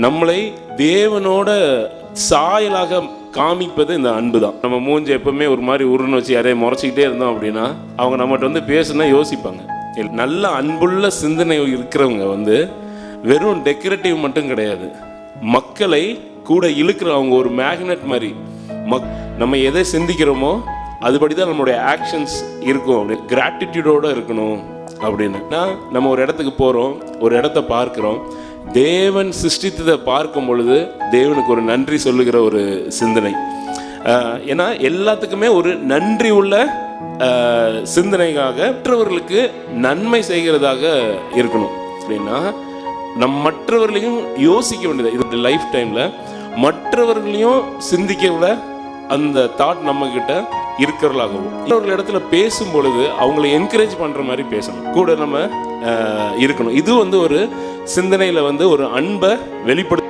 நம்மளை தேவனோட சாயலாக காமிப்பது இந்த அன்பு தான். நம்ம மூஞ்சி எப்பவுமே ஒரு மாதிரி உருன்னு வச்சு யாரையும் முறைச்சிக்கிட்டே இருந்தோம் அப்படின்னா அவங்க நம்மகிட்ட வந்து பேசுனா யோசிப்பாங்க. நல்ல அன்புள்ள சிந்தனை இருக்கிறவங்க வெறும் டெக்கரேட்டிவ் மட்டும் கிடையாது, மக்களை கூட இழுக்கிற அவங்க ஒரு மேக்னெட் மாதிரி. நம்ம எதை சிந்திக்கிறோமோ அதுபடி தான் நம்மளுடைய ஆக்ஷன்ஸ் இருக்கும். அப்படி கிராட்டிடியூடோடு இருக்கணும் அப்படின்னு நம்ம ஒரு இடத்துக்கு போகிறோம், ஒரு இடத்த பார்க்குறோம், தேவன் சிருஷ்டித்ததை பார்க்கும் பொழுது தேவனுக்கு ஒரு நன்றி சொல்லுகிற ஒரு சிந்தனை. ஏன்னா எல்லாத்துக்குமே ஒரு நன்றி உள்ள சிந்தனைக்காக மற்றவர்களுக்கு நன்மை செய்கிறதாக இருக்கணும். அப்படின்னா மற்றவர்களையும் யோசிக்க வேண்டியது. இது லைஃப் டைமில் மற்றவர்களையும் சிந்திக்க அந்த தாட் நம்மக்கிட்ட இருக்கிறவர்களாகவும் இன்னொரு இடத்துல பேசும் பொழுது அவங்களை என்கரேஜ் பண்ணுற மாதிரி பேசணும், கூட நம்ம இருக்கணும். இது ஒரு சிந்தனையில் ஒரு அன்பை வெளிப்படுத்த